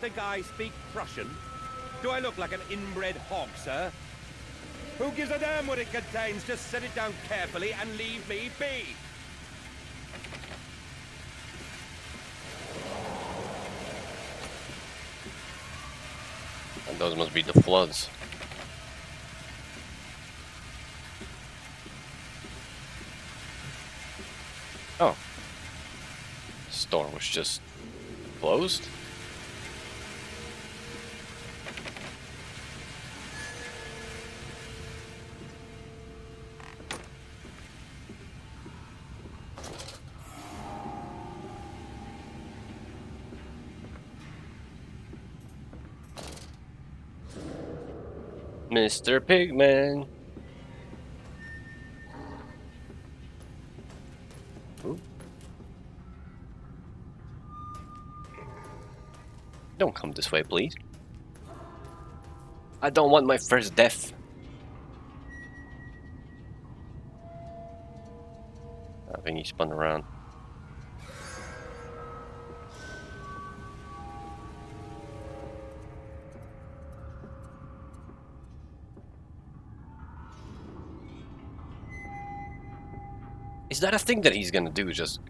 think I speak Prussian? Do I look like an inbred hog, sir? Who gives a damn what it contains? Just set it down carefully and leave me be. And those must be the floods. Oh. The store was just closed? Mr. Pigman. Ooh. Don't come this way, please. I don't want my first death. I think he spun around. Is that a thing that he's gonna do? Just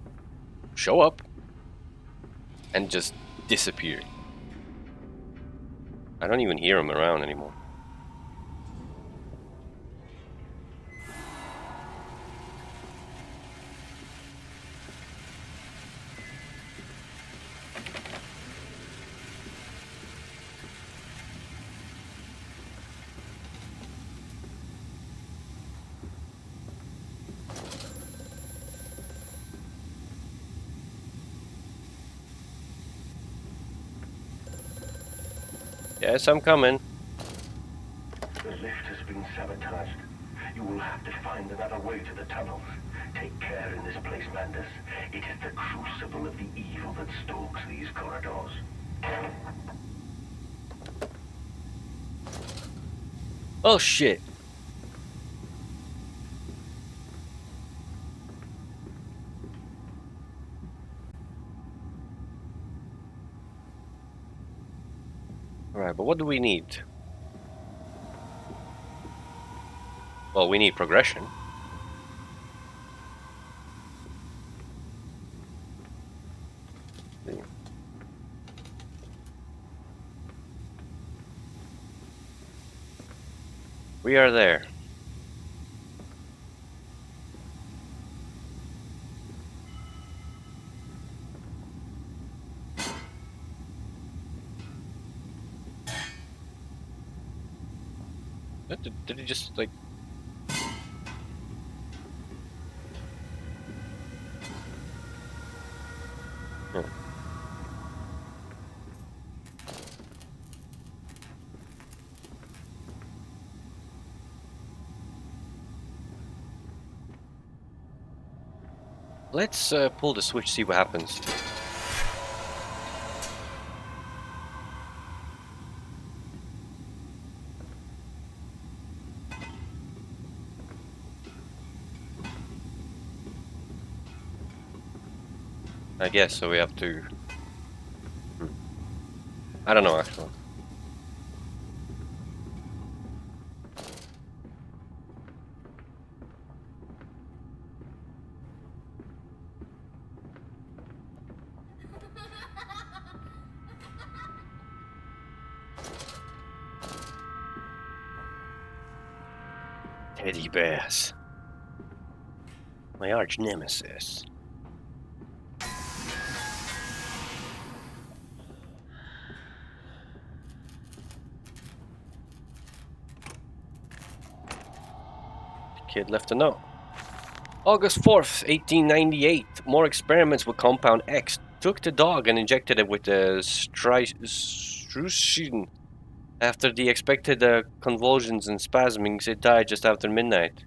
show up and just disappear? I don't even hear him around anymore. Yes, I'm coming. The lift has been sabotaged. You will have to find another way to the tunnels. Take care in this place, Mandus. It is the crucible of the evil that stalks these corridors. Oh shit. Alright, but what do we need? Well, we need progression. We are there. Did he just like... Oh. Let's pull the switch, see what happens. I guess so. We have to. I don't know actually. Teddy bears. My arch nemesis. Kid left a note. August 4th, 1898. More experiments with Compound X. Took the dog and injected it with the strucin. After the expected convulsions and spasmings, it died just after midnight.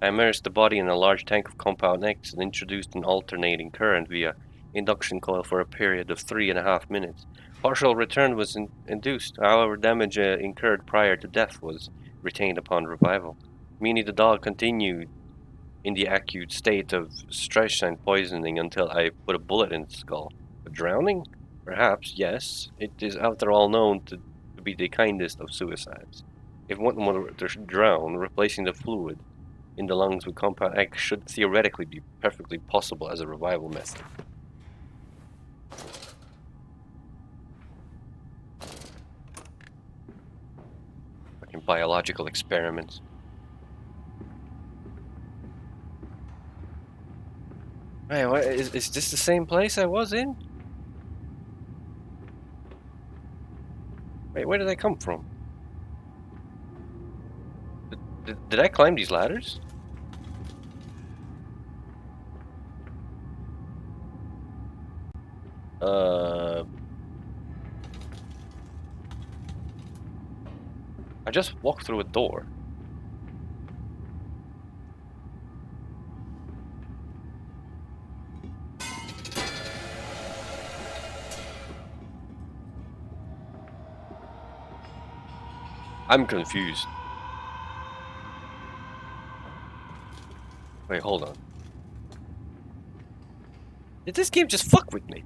I immersed the body in a large tank of Compound X and introduced an alternating current via induction coil for a period of 3.5 minutes. Partial return was induced, however damage incurred prior to death was retained upon revival, meaning the dog continued in the acute state of strychnine poisoning until I put a bullet in its skull. A drowning? Perhaps, yes. It is after all known to be the kindest of suicides. If one were to drown, replacing the fluid in the lungs with compound X should theoretically be perfectly possible as a revival method. Fucking biological experiments. Hey, what, is this the same place I was in? Wait, where did I come from? Did I climb these ladders? I just walked through a door. I'm confused. Wait, hold on. Did this game just fuck with me?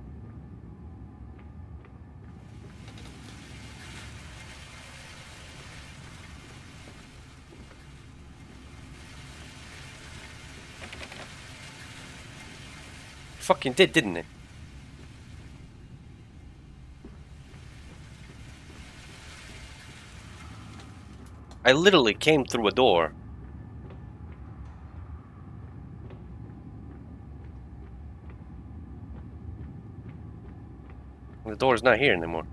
Fucking did, didn't it? I literally came through a door. The door's not here anymore.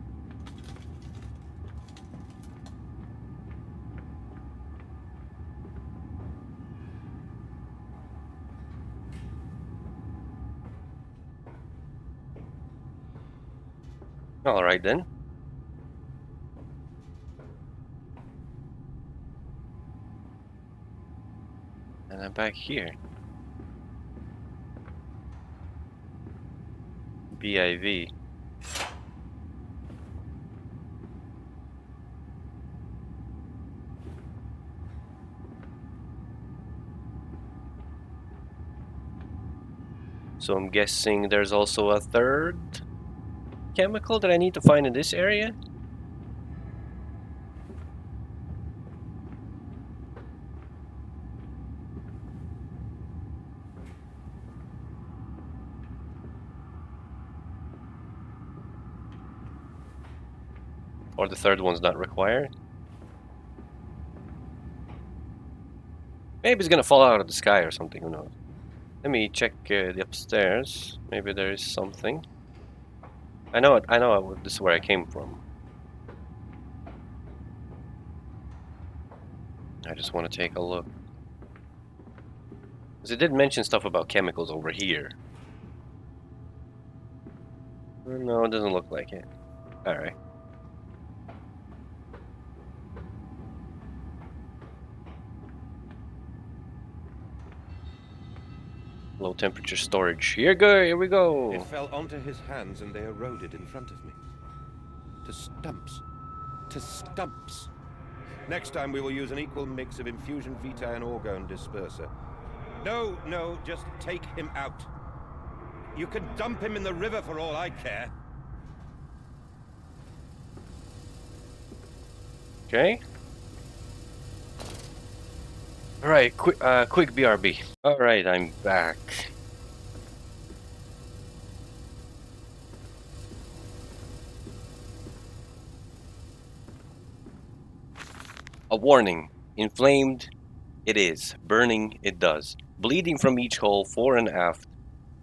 Alright then. And I'm back here. BIV. So I'm guessing there's also a third chemical that I need to find in this area? Or the third one's not required? Maybe it's gonna fall out of the sky or something, who knows. Let me check the upstairs. Maybe there is something. I know this is where I came from. I just want to take a look. Because it did mention stuff about chemicals over here. No, it doesn't look like it. Alright. Low temperature storage. Here we go. It fell onto his hands and they eroded in front of me. To stumps. To stumps. Next time we will use an equal mix of infusion vitae and orgone disperser. No, just take him out. You can dump him in the river for all I care. Okay. Alright, quick BRB. Alright, I'm back. A warning. Inflamed, it is. Burning, it does. Bleeding from each hole, fore and aft.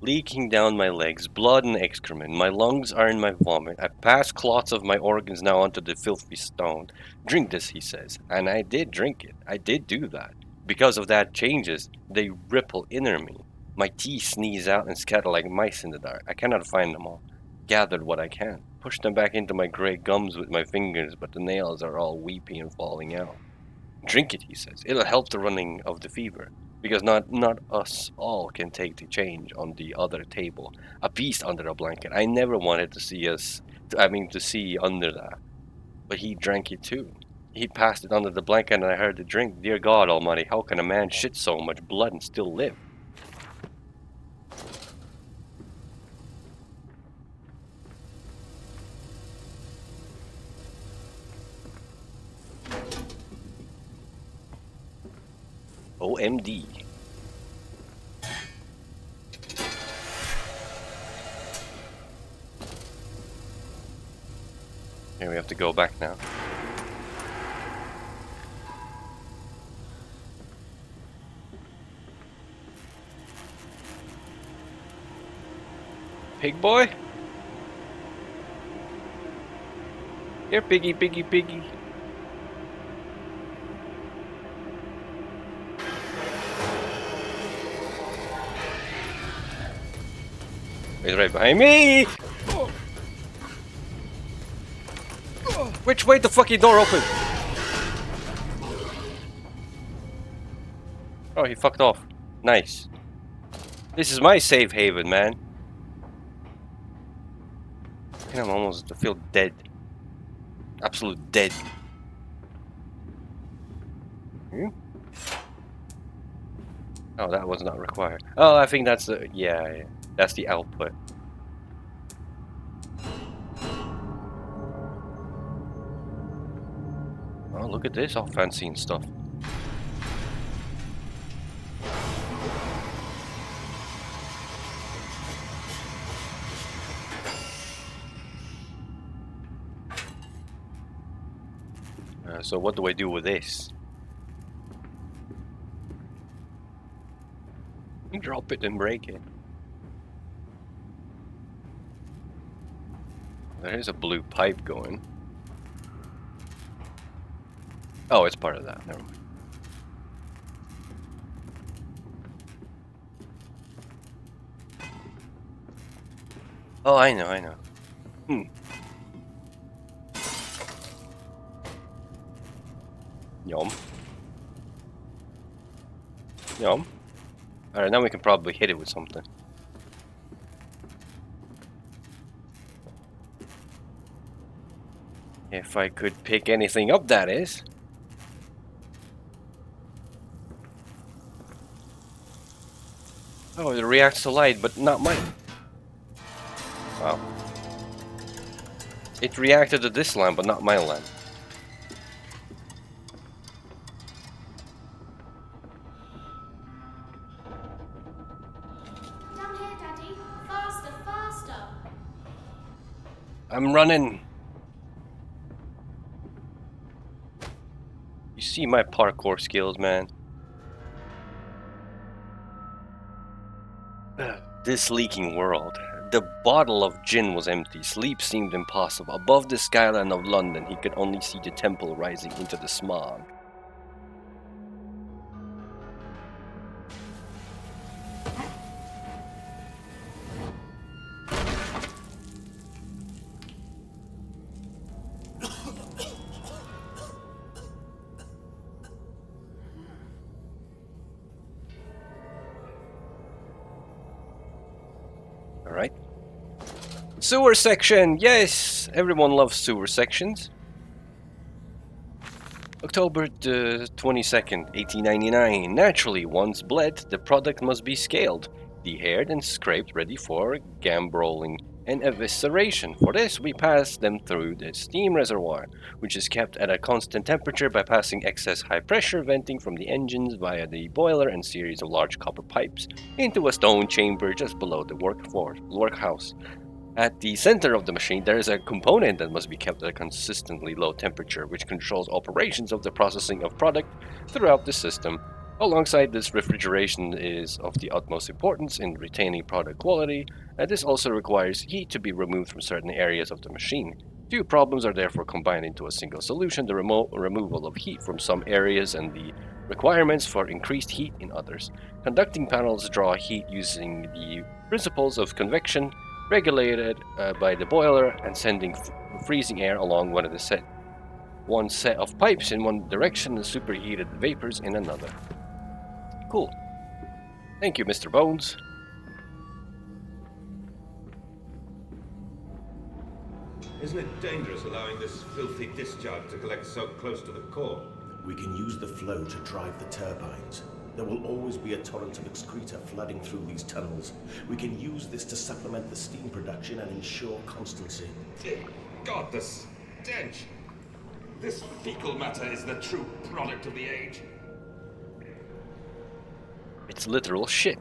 Leaking down my legs, blood and excrement. My lungs are in my vomit. I pass clots of my organs now onto the filthy stone. Drink this, he says. And I did drink it. I did do that. Because of that changes, they ripple inner me. My teeth sneeze out and scatter like mice in the dark. I cannot find them all. Gathered what I can. Push them back into my grey gums with my fingers, but the nails are all weepy and falling out. Drink it, he says. It'll help the running of the fever. Because not us all can take the change on the other table. A beast under a blanket. I never wanted to see to see under that. But he drank it too. He passed it under the blanket and I heard the drink. Dear God Almighty, how can a man shit so much blood and still live? OMD. Here we have to go back now. Pig boy? Here, piggy, piggy, piggy. He's right behind me! Which way the fucking door open? Oh, he fucked off. Nice. This is my safe haven, man. I'm almost I feel dead. Absolute dead. Hmm? Oh, that was not required. Oh, I think that's the yeah. That's the output. Oh, look at this, all fancy and stuff. So what do I do with this? Drop it and break it. There's a blue pipe going. Oh, it's part of that. Never mind. Oh, I know. Yum. Yum. Alright, now we can probably hit it with something. If I could pick anything up, that is. Oh, it reacts to light, but not mine. Wow. It reacted to this lamp, but not my lamp. Down here, Daddy. Faster, faster. I'm running. You see my parkour skills, man. This leaking world. The bottle of gin was empty. Sleep seemed impossible. Above the skyline of London, he could only see the temple rising into the smog. Alright. Sewer section! Yes! Everyone loves sewer sections. October the 22nd, 1899. Naturally, once bled, the product must be scaled, dehaired and scraped ready for gambrolling and evisceration. For this, we pass them through the steam reservoir, which is kept at a constant temperature by passing excess high-pressure venting from the engines via the boiler and series of large copper pipes into a stone chamber just below the workhouse. At the center of the machine, there is a component that must be kept at a consistently low temperature, which controls operations of the processing of product throughout the system. Alongside this, refrigeration is of the utmost importance in retaining product quality, and this also requires heat to be removed from certain areas of the machine. Two problems are therefore combined into a single solution: the removal of heat from some areas and the requirements for increased heat in others. Conducting panels draw heat using the principles of convection, regulated by the boiler, and sending freezing air along one set of pipes in one direction and superheated vapors in another. Cool. Thank you, Mr. Bones. Isn't it dangerous allowing this filthy discharge to collect so close to the core? We can use the flow to drive the turbines. There will always be a torrent of excreta flooding through these tunnels. We can use this to supplement the steam production and ensure constancy. Dear God, the stench! This fecal matter is the true product of the age. It's literal shit.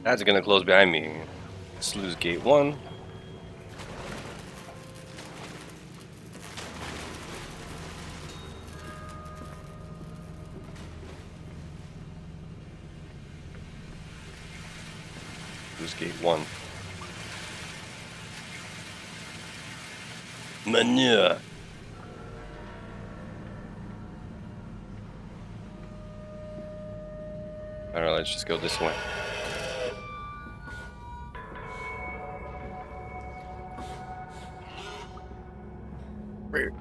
That's gonna close behind me. Sluice gate 1. Sluice gate 1. Manure. Alright, let's just go this way. Right,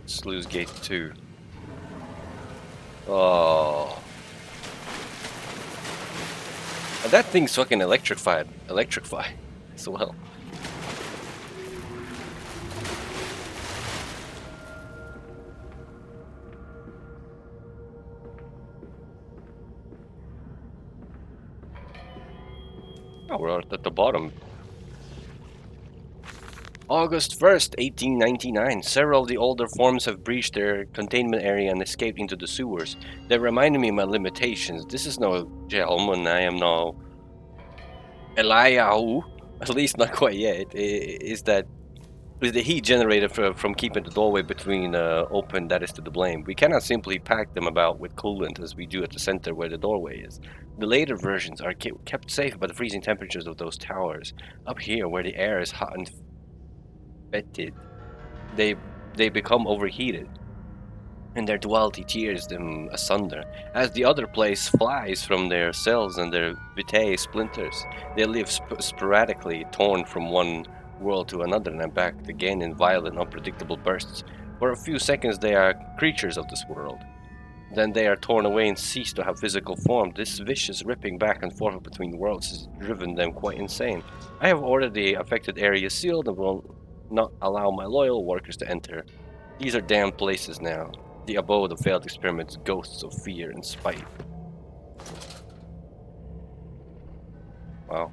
Sluice gate 2. Oh. And that thing's fucking electrified. Electrify as well. Oh, we're at the bottom. August 1st, 1899. Several of the older forms have breached their containment area and escaped into the sewers. They reminded me of my limitations. This is no gentleman. I am no Eliyahu. At least not quite yet. Is the heat generated from keeping the doorway between open that is to the blame. We cannot simply pack them about with coolant as we do at the center where the doorway is. The later versions are kept safe by the freezing temperatures of those towers. Up here, where the air is hot and fetid, they become overheated, and their duality tears them asunder. As the other place flies from their cells and their vitae splinters, they live sporadically, torn from one world to another and back again in violent, unpredictable bursts. For a few seconds they are creatures of this world. Then they are torn away and cease to have physical form. This vicious ripping back and forth between worlds has driven them quite insane. I have ordered the affected area sealed and will not allow my loyal workers to enter. These are damned places now, the abode of failed experiments, ghosts of fear and spite. Wow.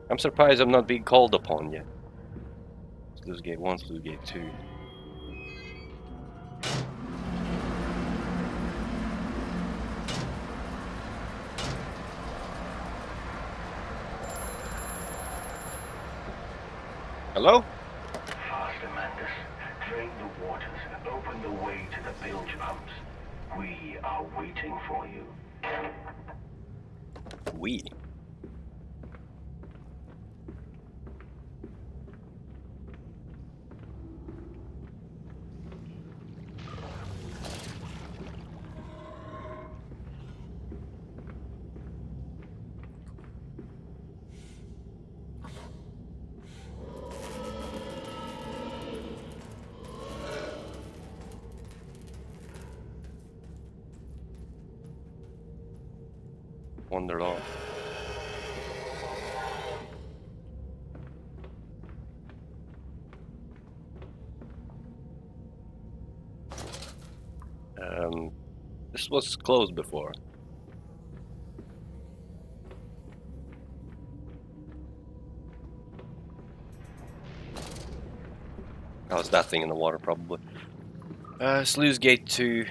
I'm surprised I'm not being called upon yet. Sluice gate 1, sluice gate 2. Hello? Faster, Mandus. Drain the waters. Open the way to the bilge pumps. We are waiting for you. We. Wandered off. This was closed before. Oh, it's that thing in the water, probably. Sluice gate 2.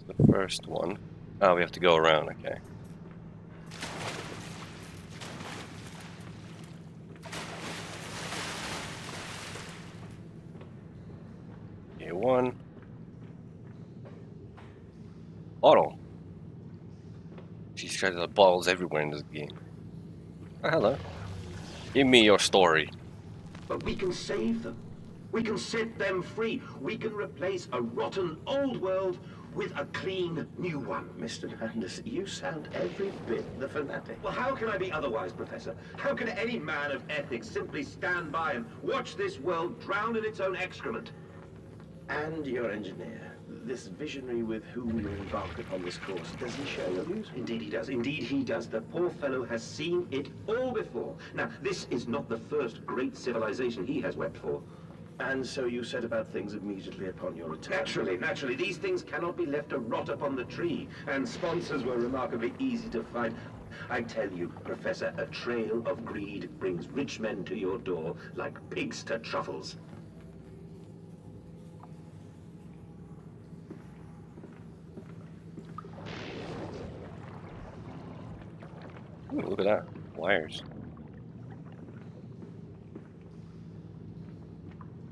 The first one. Oh, we have to go around, okay. A1. Bottle. She's got the bottles everywhere in this game. Oh, hello. Give me your story. But we can save them. We can set them free. We can replace a rotten old world with a clean new one. Mr. Mandus, you sound every bit the fanatic. Well, how can I be otherwise, Professor? How can any man of ethics simply stand by and watch this world drown in its own excrement? And your engineer, this visionary with whom you embarked upon this course, does he share your views? Indeed he does. Indeed he does. The poor fellow has seen it all before. Now, this is not the first great civilization he has wept for. And so you set about things immediately upon your return? Naturally. These things cannot be left to rot upon the tree. And sponsors were remarkably easy to find. I tell you, Professor, a trail of greed brings rich men to your door like pigs to truffles. Ooh, look at that. Wires.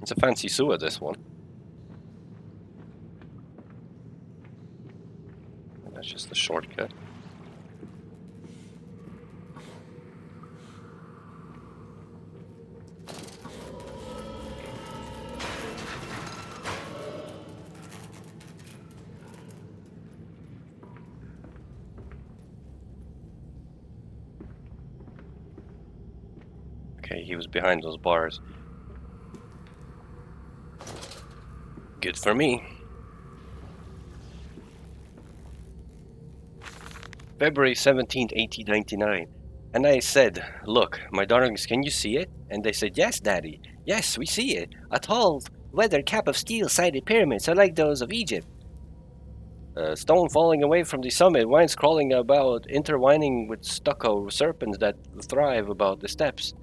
It's a fancy sewer, this one. And that's just the shortcut. Okay, he was behind those bars. Good for me. February 17th, 1899. And I said, "Look, my darlings, can you see it?" And they said, "Yes, Daddy. Yes, we see it. A tall, weathered cap of steel-sided pyramids are like those of Egypt. Stone falling away from the summit, vines crawling about, intertwining with stucco serpents that thrive about the steps.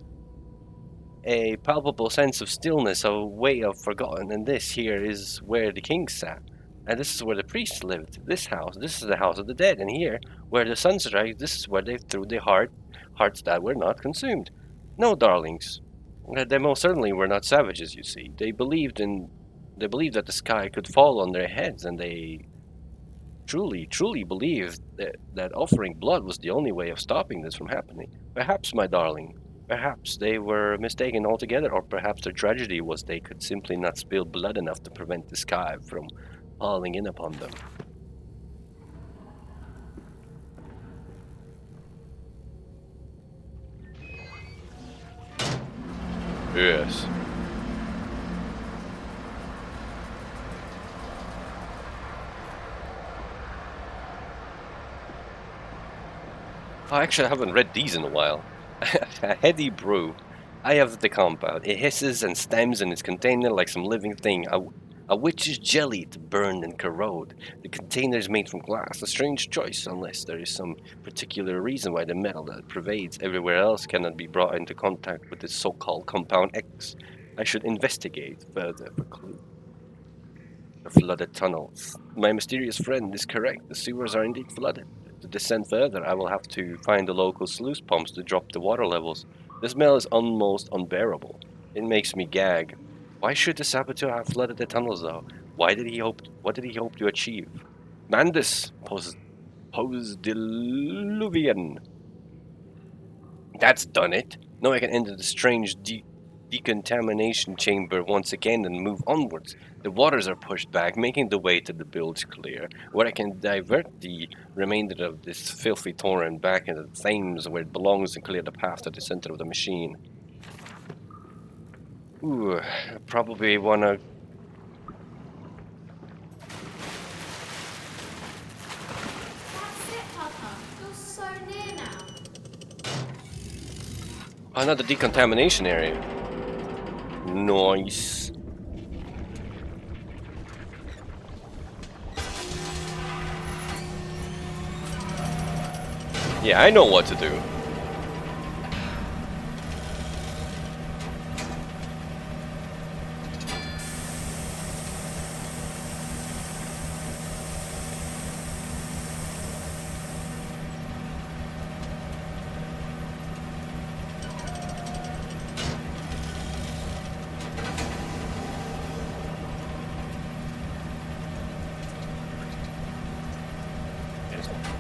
A palpable sense of stillness, a way of forgotten, and this here is where the king sat, and this is where the priests lived. This is the house of the dead, and here, where the sun strikes, this is where they threw their hearts that were not consumed. No, darlings, they most certainly were not savages. You see, they believed that the sky could fall on their heads, and they truly believed that offering blood was the only way of stopping this from happening. Perhaps, my darling." Perhaps they were mistaken altogether, or perhaps their tragedy was they could simply not spill blood enough to prevent the sky from falling in upon them. Yes. Actually, I haven't read these in a while. A heady brew. I have the compound. It hisses and stems in its container like some living thing. A witch's jelly to burn and corrode. The container is made from glass. A strange choice, unless there is some particular reason why the metal that pervades everywhere else cannot be brought into contact with this so-called compound X. I should investigate further for clue. The flooded tunnels. My mysterious friend is correct. The sewers are indeed flooded. To descend further, I will have to find the local sluice pumps to drop the water levels. The smell is almost unbearable. It makes me gag. Why should the saboteur have flooded the tunnels, though? What did he hope to achieve? Mandus, post-diluvian. That's done it. Now I can enter the strange decontamination chamber once again and move onwards. The waters are pushed back, making the way to the bilge clear, where I can divert the remainder of this filthy torrent back into the Thames where it belongs and clear the path to the center of the machine. Ooh, I probably wanna... That's it, Papa. You're so near now. Another decontamination area. Nice. Yeah, I know what to do.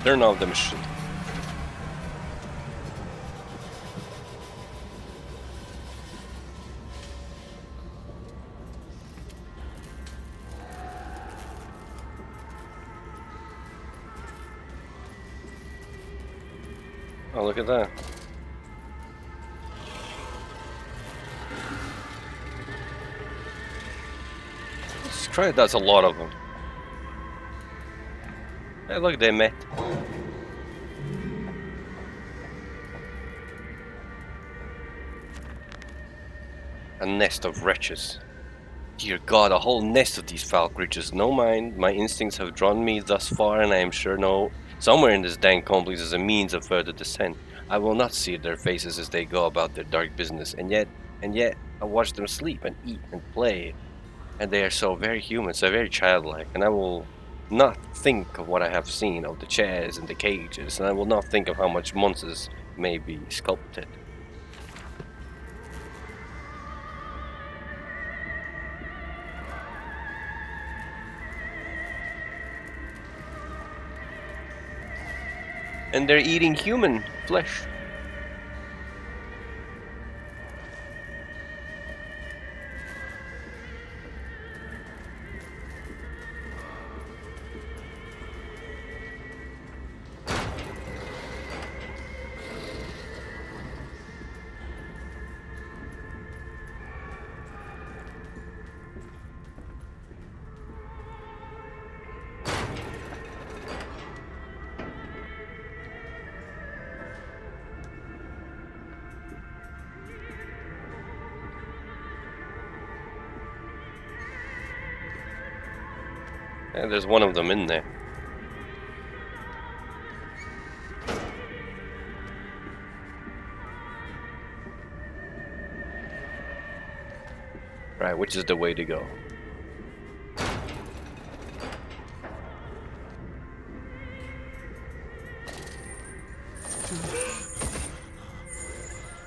Turn off the machine. Oh, look at that. Jesus Christ, that's a lot of them. Hey, look, they met. A nest of wretches. Dear God, a whole nest of these foul creatures. No mind, my instincts have drawn me thus far, and I am sure somewhere in this dank complex is a means of further descent. I will not see their faces as they go about their dark business, and yet, I watch them sleep and eat and play, and they are so very human, so very childlike, and I will not think of what I have seen, of the chairs and the cages, and I will not think of how much monsters may be sculpted. And they're eating human flesh. And there's one of them in there. Right, which is the way to go?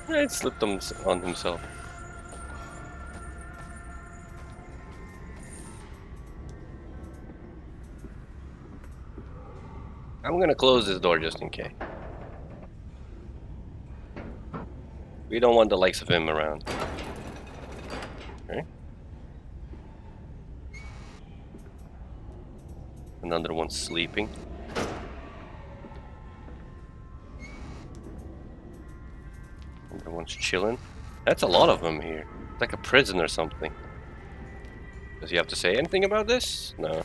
It slipped on himself. I'm gonna close this door just in case. We don't want the likes of him around. Okay. Another one's sleeping. Another one's chilling. That's a lot of them here. It's like a prison or something. Does he have to say anything about this? No.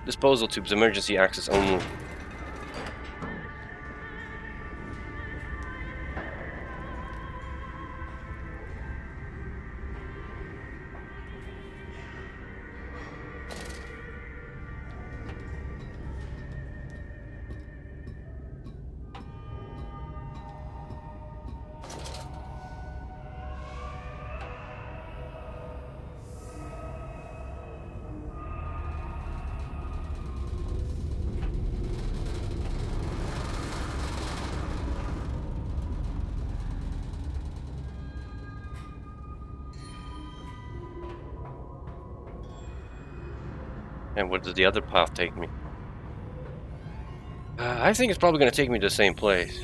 Disposal tubes, emergency access only. And where does the other path take me? I think it's probably going to take me to the same place.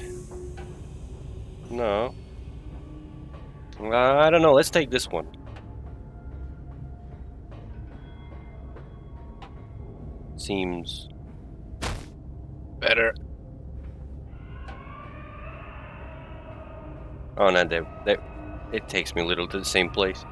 No. I don't know. Let's take this one. Seems better. Oh no, it takes me a little to the same place.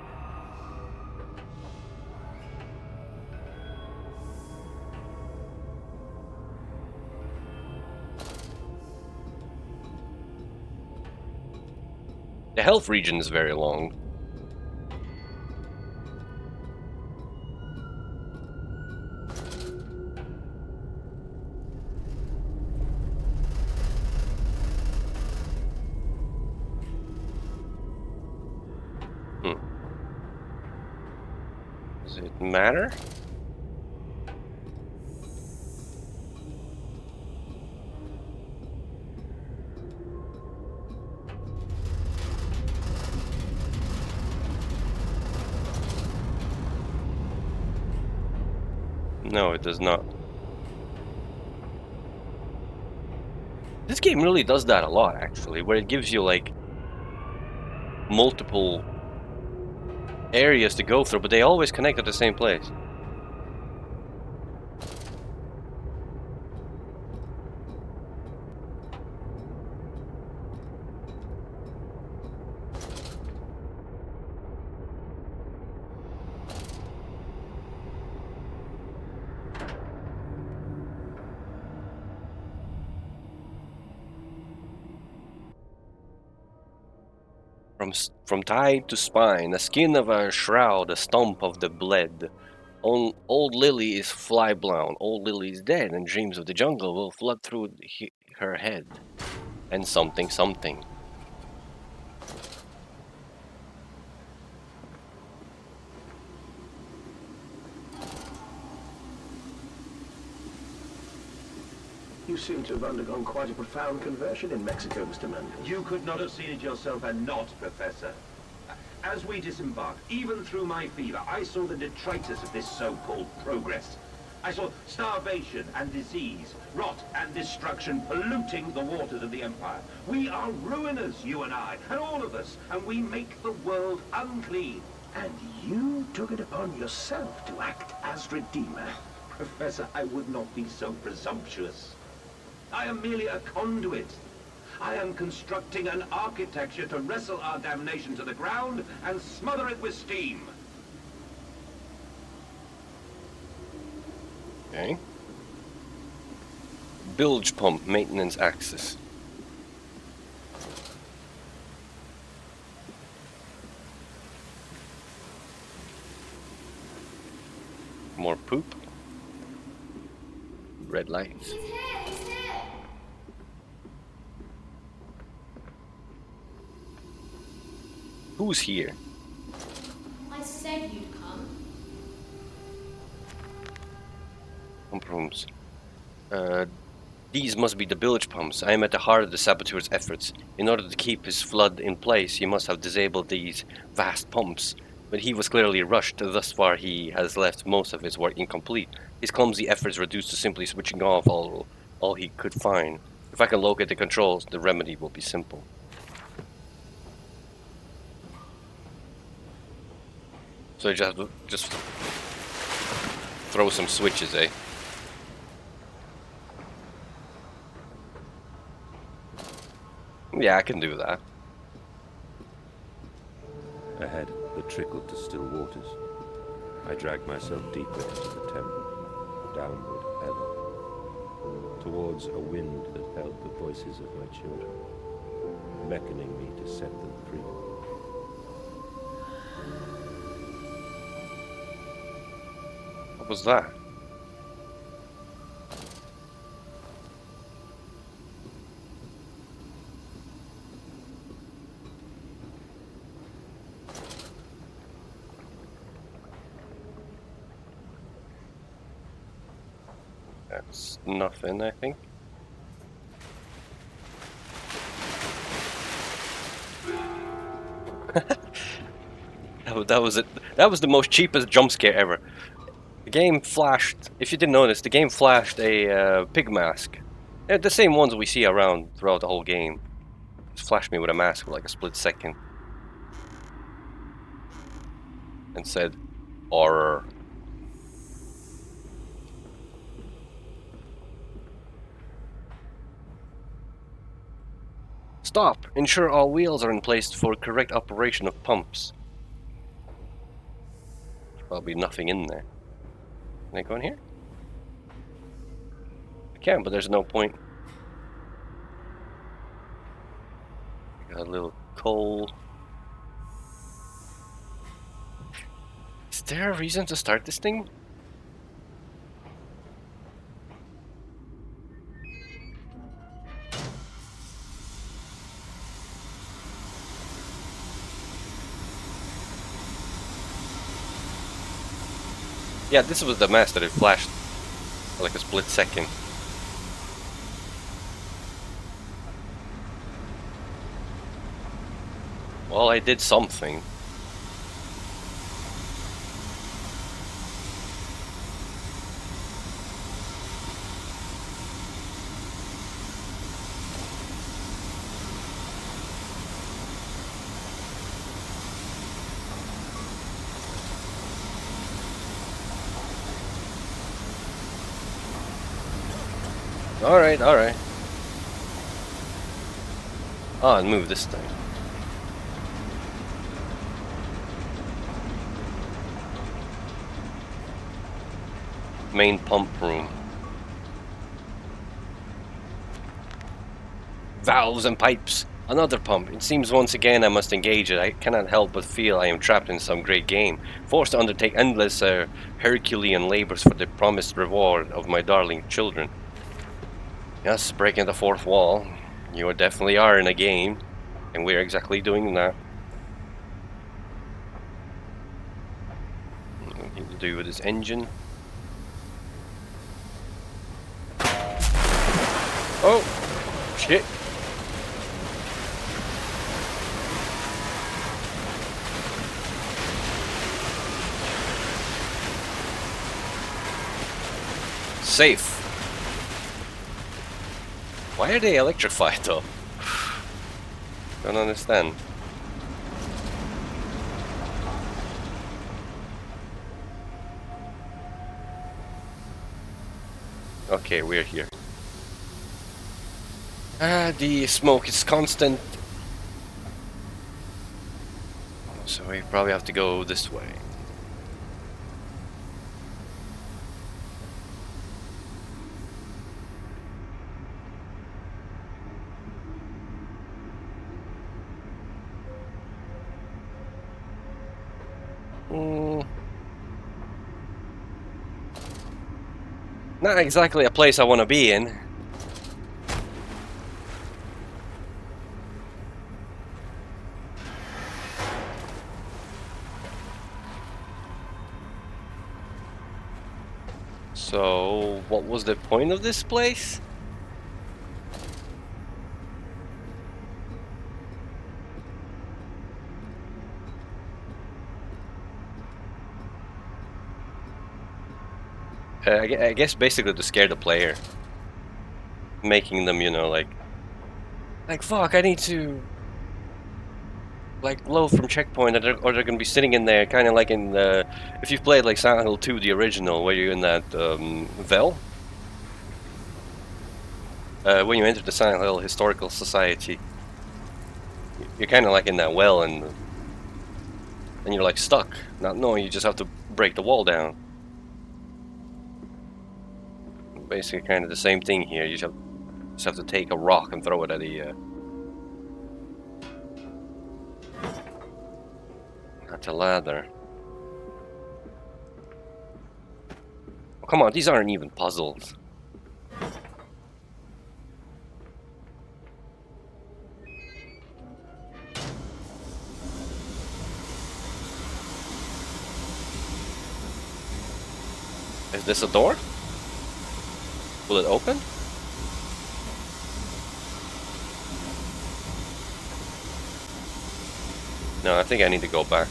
The health region is very long. Does it matter? No, it does not. This game really does that a lot, actually, where it gives you, like, multiple areas to go through, but they always connect at the same place. From thigh to spine, the skin of her shroud, a stump of the bled. Old Lily is fly-blown. Old Lily is dead, and dreams of the jungle will flood through her head. And something. You seem to have undergone quite a profound conversion in Mexico, Mr. Mandus. You could not have seen it yourself and not, Professor. As we disembarked, even through my fever, I saw the detritus of this so-called progress. I saw starvation and disease, rot and destruction polluting the waters of the Empire. We are ruiners, you and I, and all of us, and we make the world unclean. And you took it upon yourself to act as Redeemer. Professor, I would not be so presumptuous. I am merely a conduit. I am constructing an architecture to wrestle our damnation to the ground and smother it with steam. Okay. Bilge pump maintenance access. More poop. Red lights. He's here, he's here. Who's here? I said you'd come. Pump rooms. These must be the bilge pumps. I am at the heart of the saboteur's efforts. In order to keep his flood in place, he must have disabled these vast pumps. But he was clearly rushed. Thus far, he has left most of his work incomplete. His clumsy efforts reduced to simply switching off all he could find. If I can locate the controls, the remedy will be simple. So you just have to throw some switches, eh? Yeah, I can do that. Ahead, the trickle to still waters. I dragged myself deeper into the temple, downward ever, towards a wind that held the voices of my children, beckoning me to set them free. What was that? That's nothing, I think. That was it. That was the most cheapest jump scare ever. The game flashed. If you didn't notice, the game flashed a pig mask. They're the same ones we see around throughout the whole game. Just flashed me with a mask for like a split second, and said, "Horror." Stop! Ensure all wheels are in place for correct operation of pumps. There's probably nothing in there. Can I go in here? I can, but there's no point. Got a little coal. Is there a reason to start this thing? Yeah, this was the mask that it flashed for like a split second. Well, I did something. Alright, alright. Oh, and move this thing. Main pump room. Valves and pipes. Another pump. It seems once again I must engage it. I cannot help but feel I am trapped in some great game, forced to undertake endless Herculean labors for the promised reward of my darling children. Yes, breaking the fourth wall. You definitely are in a game, and we're exactly doing that. Nothing to do with this engine. Oh! Shit! Safe. Why are they electrified though? Don't understand. Okay, we're here. The smoke is constant. So we probably have to go this way. Not exactly a place I want to be in. So, what was the point of this place? I guess basically to scare the player. Making them, you know, like fuck, I need to like load from checkpoint, or they're gonna be sitting in there, kind of like in the, if you've played like Silent Hill 2, the original, where you're in that well, when you enter the Silent Hill Historical Society, you're kind of like in that well, and you're like stuck, not knowing you just have to break the wall down. Basically, kind of the same thing here. You just have to take a rock and throw it at a ladder. Oh, come on, these aren't even puzzles. Is this a door? Will it open? No, I think I need to go back.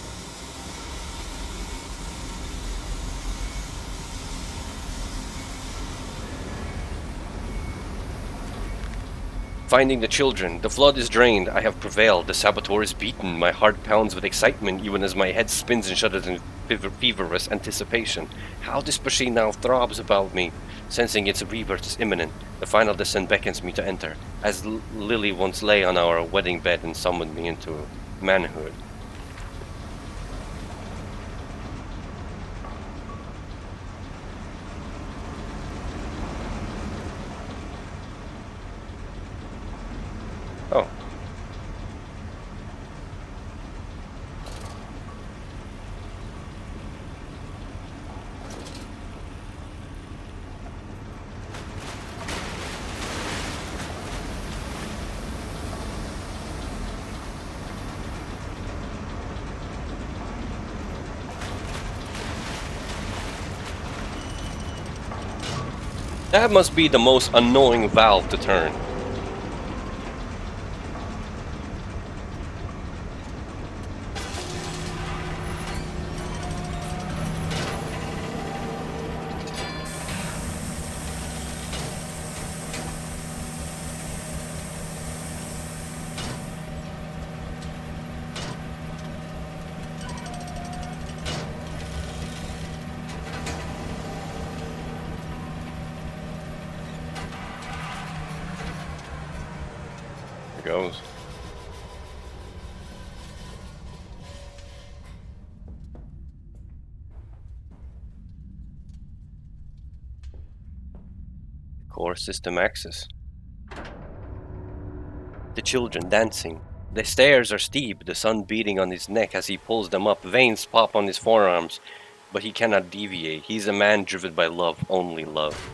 Finding the children. The flood is drained. I have prevailed. The saboteur is beaten. My heart pounds with excitement, even as my head spins and shudders in feverish anticipation. How this machine now throbs about me, sensing its rebirth is imminent. The final descent beckons me to enter, as Lily once lay on our wedding bed and summoned me into manhood. Oh. That must be the most annoying valve to turn. Goes. Core system access. The children dancing. The stairs are steep, the sun beating on his neck as he pulls them up. Veins pop on his forearms, but he cannot deviate. He's a man driven by love, only love.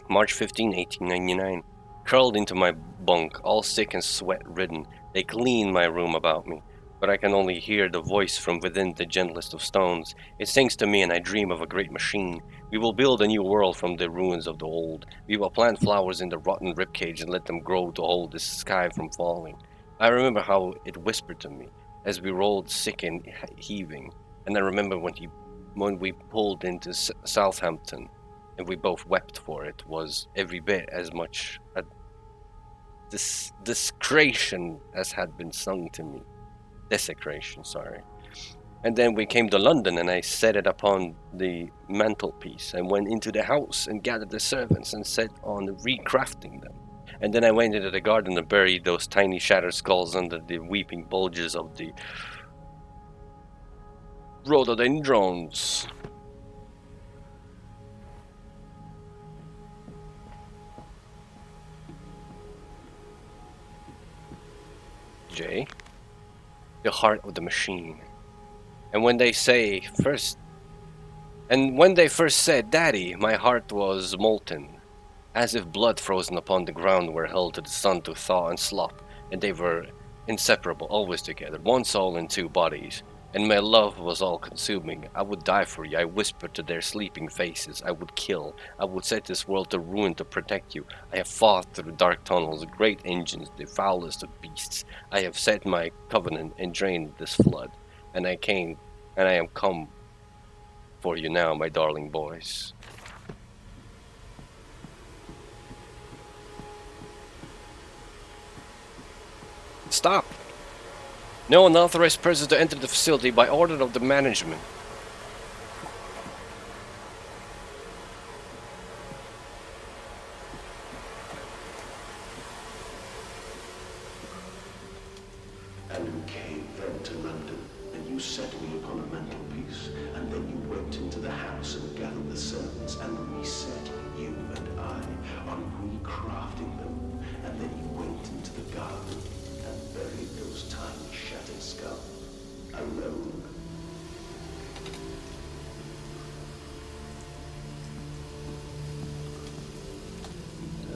March 15, 1899. Curled into my bunk, all sick and sweat-ridden, they clean my room about me, but I can only hear the voice from within the gentlest of stones. It sings to me and I dream of a great machine. We will build a new world from the ruins of the old. We will plant flowers in the rotten ribcage and let them grow to hold the sky from falling. I remember how it whispered to me as we rolled sick and heaving, and I remember when we pulled into Southampton, and we both wept for it, was every bit as much a desecration as had been sung to me. Desecration, sorry. And then we came to London, and I set it upon the mantelpiece. I went into the house and gathered the servants and set on recrafting them. And then I went into the garden and buried those tiny shattered skulls under the weeping bulges of the rhododendrons. J. The heart of the machine. And when they first said Daddy, my heart was molten, as if blood frozen upon the ground were held to the sun to thaw and slop, and they were inseparable, always together, one soul in two bodies. And my love was all-consuming. I would die for you. I whispered to their sleeping faces. I would kill. I would set this world to ruin to protect you. I have fought through dark tunnels, great engines, the foulest of beasts. I have set my covenant and drained this flood. And I am come for you now, my darling boys. Stop! No unauthorized persons to enter the facility by order of the management. And you came then to London, and you set me upon a mantelpiece, and then you went into the house and gathered the servants, and we set you and I on recrafting them, and then you went into the garden and buried those tiny shattered skulls, alone.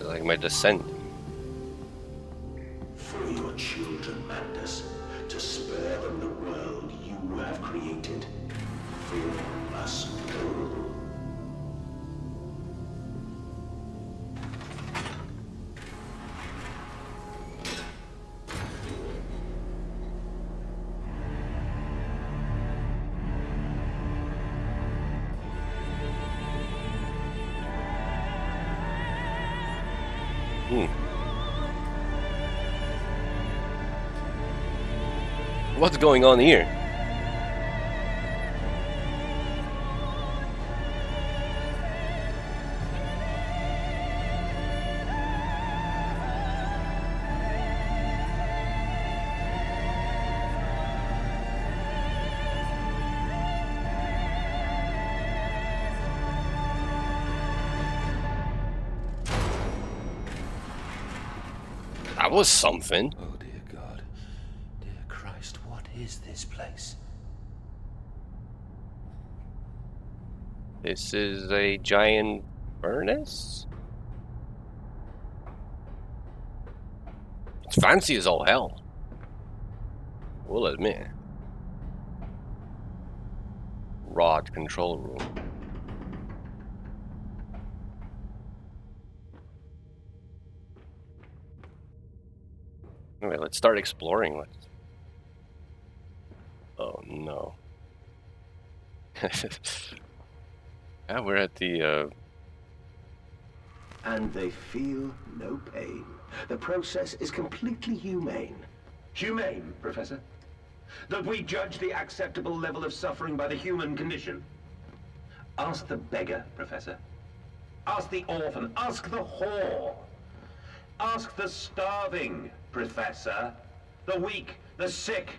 Like my descent. For your children, Mandus, to spare them the world you have created. For us all. What's going on here? That was something. Oh, dear God. Dear Christ, what is this place? This is a giant furnace? It's fancy as all hell. We'll admit. Rod control room. Anyway, let's start exploring. Oh no. Yeah, we're at the And they feel no pain. The process is completely humane. Humane, Professor? That we judge the acceptable level of suffering by the human condition? Ask the beggar, Professor. Ask the orphan. Ask the whore. Ask the starving, Professor. the weak, the sick,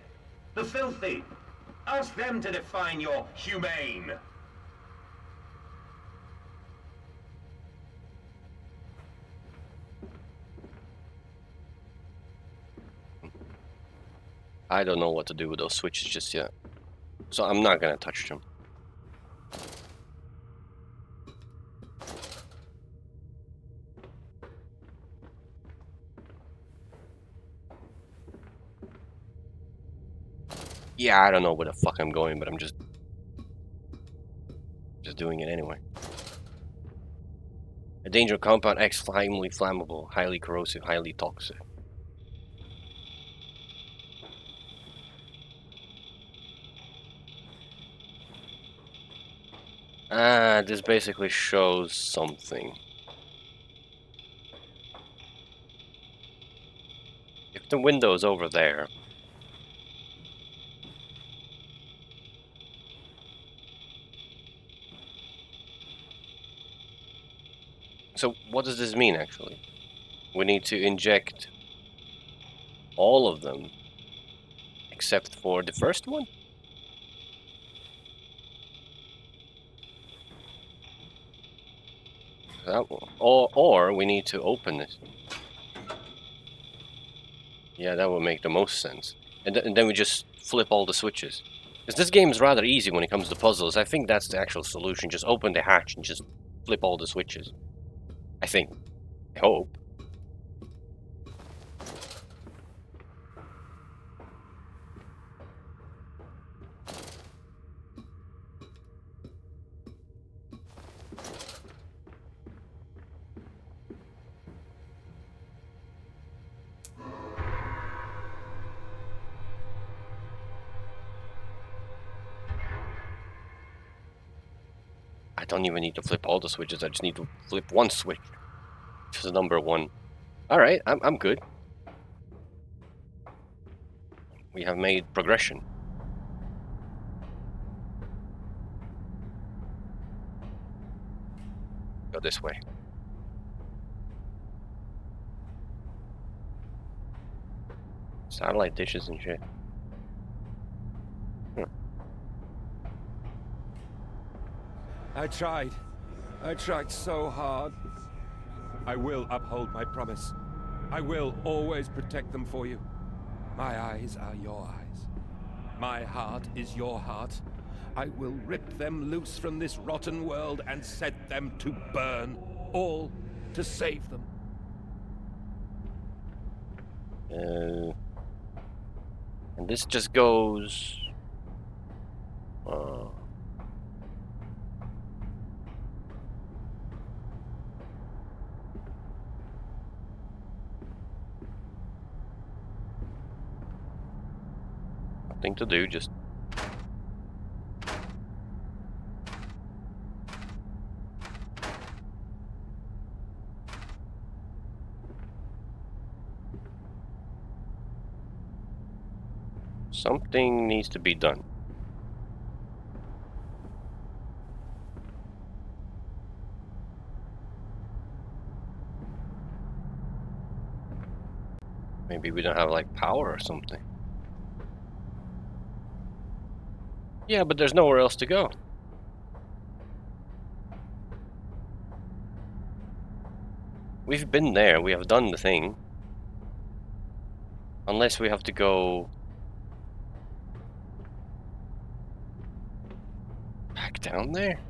the filthy. Ask them to define your humane. I don't know what to do with those switches just yet. So I'm not gonna touch them. Yeah, I don't know where the fuck I'm going, but I'm just doing it anyway. A danger compound X, highly flammable, highly corrosive, highly toxic. This basically shows something. If the window's over there, so what does this mean actually? We need to inject all of them except for the first one? Or we need to open it. Yeah, that would make the most sense. And then we just flip all the switches. Because this game is rather easy when it comes to puzzles. I think that's the actual solution. Just open the hatch and just flip all the switches. I think. I hope. I don't even need to flip all the switches. I just need to flip one switch. Which is number 1. Alright, I'm good. We have made progression. Go this way. Satellite dishes and shit. I tried so hard. I will uphold my promise. I will always protect them for you. My eyes are your eyes. My heart is your heart. I will rip them loose from this rotten world and set them to burn, all to save them. And this just goes... Nothing to do, just... Something needs to be done. Maybe we don't have like power or something. Yeah, but there's nowhere else to go. We've been there, we have done the thing. Unless we have to go... back down there?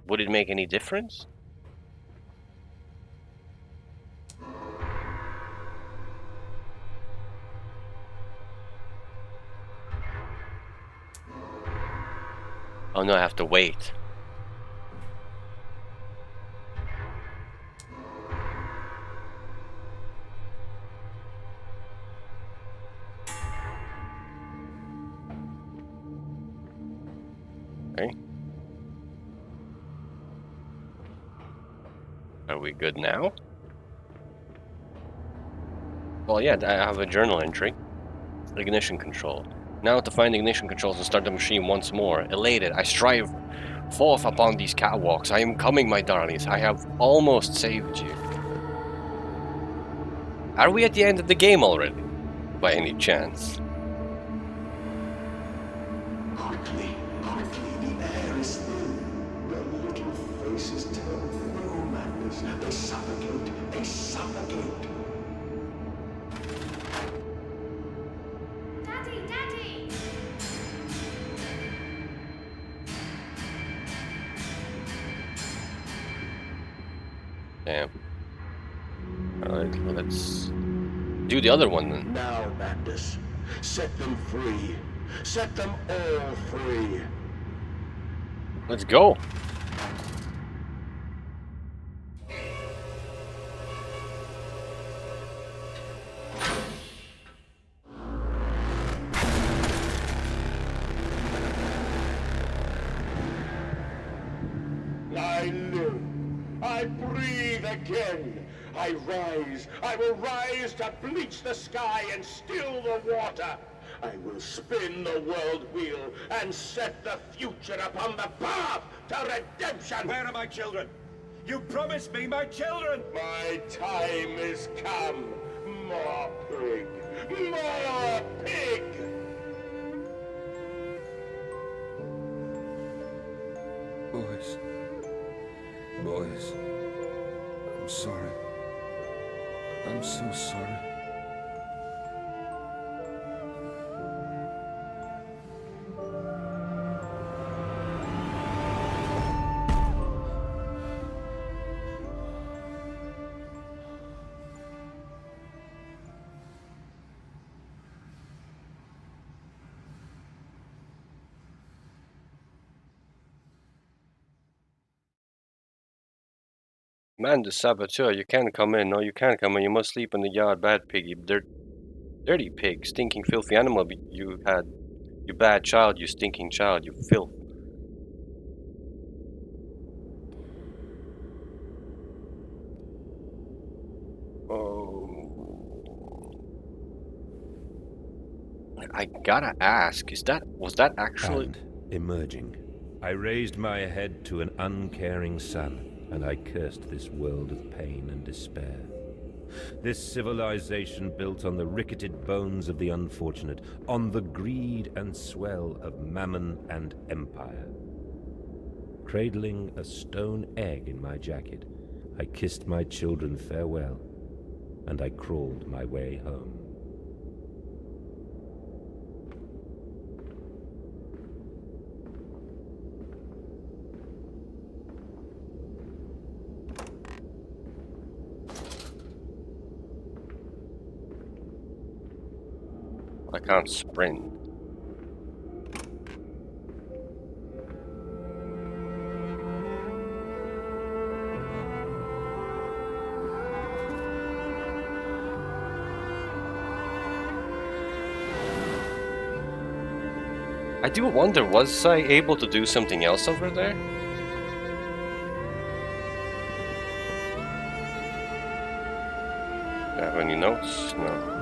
Would it make any difference? Oh no, I have to wait. Okay. Are we good now? Well, yeah, I have a journal entry. Ignition control. Now to find the ignition controls and start the machine once more. Elated, I strive forth upon these catwalks. I am coming, my darlings. I have almost saved you. Are we at the end of the game already? By any chance? Quickly, the air is thin. Their little faces turn blue madness. They suffocate. Daddy, Daddy! Damn. Alright, let's do the other one then. Now, Mandus, set them free. Set them all free. Let's go. I live. I breathe again. I will rise to bleach the sky and still the water. I will spin the world wheel and set the future upon the path to redemption. Where are my children? You promised me my children! My time is come. More pig. More pig. Boys, I'm sorry. I'm so sorry. Man, the saboteur, you can't come in. No, you can't come in. You must sleep in the yard, bad pig. You dirty pig, stinking, filthy animal. You bad child, you stinking child, you filth. Oh. I gotta ask, was that actually... And, emerging, I raised my head to an uncaring sun, and I cursed this world of pain and despair. This civilization built on the ricketed bones of the unfortunate, on the greed and swell of mammon and empire. Cradling a stone egg in my jacket, I kissed my children farewell, and I crawled my way home. I can't sprint. I do wonder, was I able to do something else over there? Do I have any notes? No.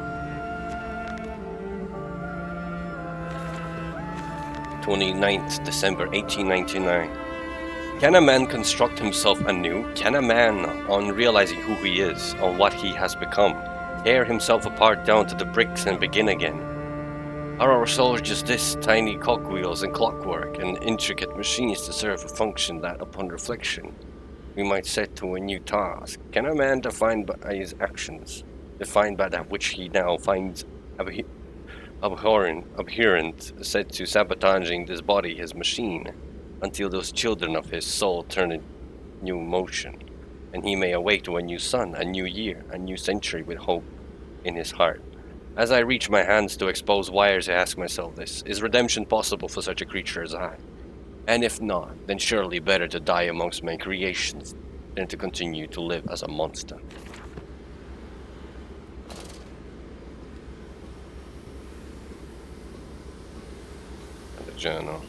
29th December 1899. Can a man construct himself anew? Can a man, on realizing who he is, on what he has become, tear himself apart down to the bricks and begin again? Are our souls just this, tiny cogwheels and clockwork and intricate machines to serve a function that, upon reflection, we might set to a new task? Can a man, defined by his actions, defined by that which he now finds abhorrent, set to sabotaging this body, his machine, until those children of his soul turn in new motion, and he may awake to a new sun, a new year, a new century with hope in his heart? As I reach my hands to expose wires, I ask myself this: is redemption possible for such a creature as I? And if not, then surely better to die amongst my creations than to continue to live as a monster. The journal.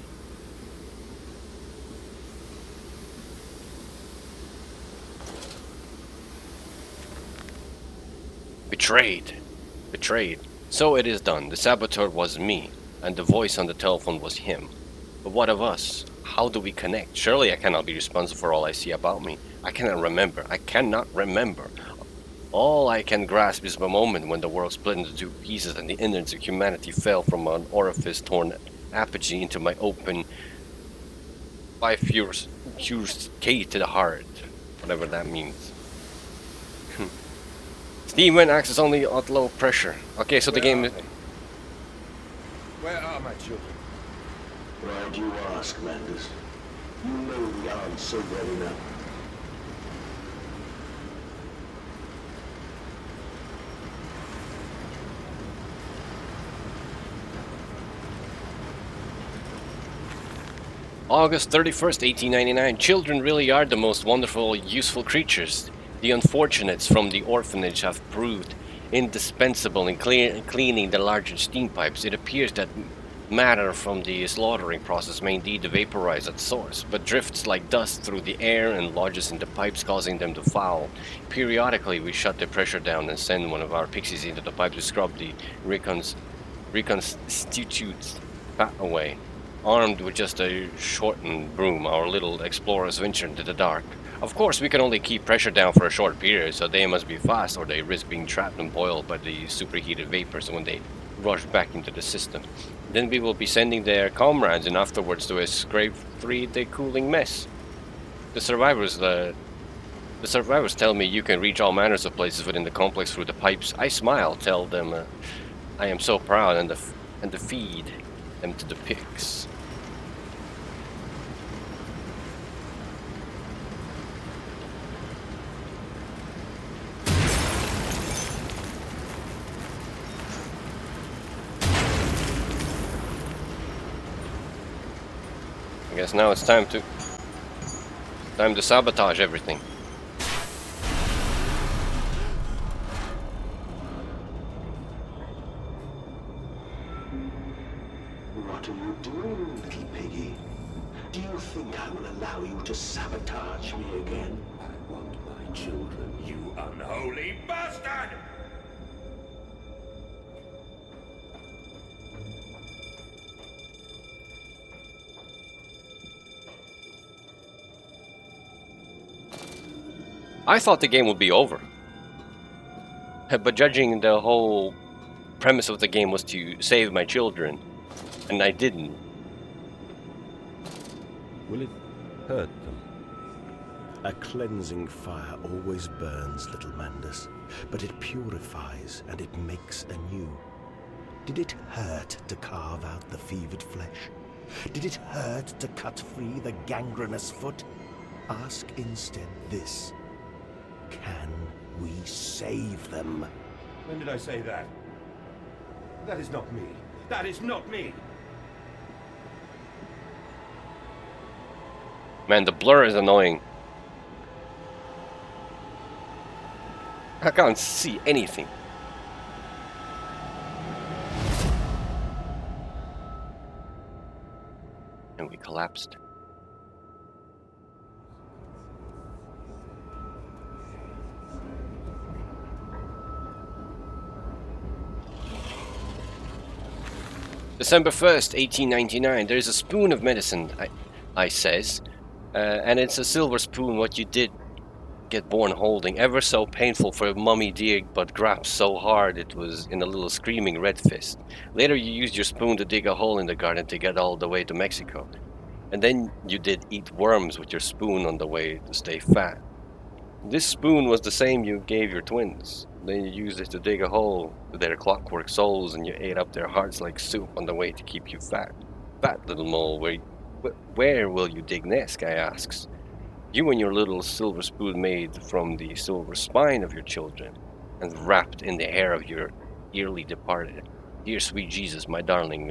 Betrayed. So it is done. The saboteur was me, and the voice on the telephone was him. But what of us? How do we connect? Surely I cannot be responsible for all I see about me. I cannot remember. All I can grasp is the moment when the world split into two pieces and the innards of humanity fell from an orifice-torn apogee into my open, bifurcate to the heart. Whatever that means. Steam vent acts only at low pressure. Okay, so the game is... Where are my children? Why do you ask, Mandus? You know the answer well enough. August 31st, 1899. Children really are the most wonderful, useful creatures. The unfortunates from the orphanage have proved indispensable in cleaning the larger steam pipes. It appears that matter from the slaughtering process may indeed vaporize at source, but drifts like dust through the air and lodges in the pipes, causing them to foul. Periodically, we shut the pressure down and send one of our pixies into the pipe to scrub the reconstitutes fat away. Armed with just a shortened broom, our little explorers venture into the dark. Of course, we can only keep pressure down for a short period, so they must be fast or they risk being trapped and boiled by the superheated vapors when they rush back into the system. Then we will be sending their comrades in afterwards to escape free the cooling mess. The survivors tell me you can reach all manners of places within the complex through the pipes. I smile, tell them I am so proud, and to feed them to the pigs. I guess now it's time to sabotage everything. What are you doing, little piggy? Do you think I will allow you to sabotage me again? I want my children, you unholy bastard! I thought the game would be over. But judging the whole premise of the game was to save my children, and I didn't. Will it hurt them? A cleansing fire always burns, little Mandus, but it purifies and it makes anew. Did it hurt to carve out the fevered flesh? Did it hurt to cut free the gangrenous foot? Ask instead this. Can we save them? When did I say that? That is not me. That is not me! Man, the blur is annoying. I can't see anything. And we collapsed. December 1st, 1899. There's a spoon of medicine, I says. And it's a silver spoon what you did get born holding. Ever so painful for mummy dear, but grabbed so hard it was in a little screaming red fist. Later you used your spoon to dig a hole in the garden to get all the way to Mexico. And then you did eat worms with your spoon on the way to stay fat. This spoon was the same you gave your twins. Then you used it to dig a hole to their clockwork souls, and you ate up their hearts like soup on the way to keep you fat. Fat little mole, where will you dig next, I asks. You and your little silver spoon made from the silver spine of your children, and wrapped in the hair of your dearly departed. Dear sweet Jesus, my darling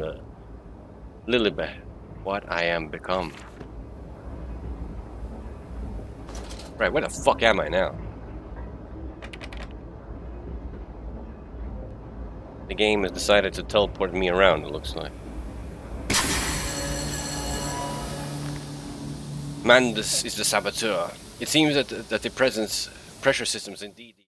Lilibet, what I am become. Right, where the fuck am I now? The game has decided to teleport me around, it looks like. Mandus is the saboteur. It seems that the pressure systems indeed...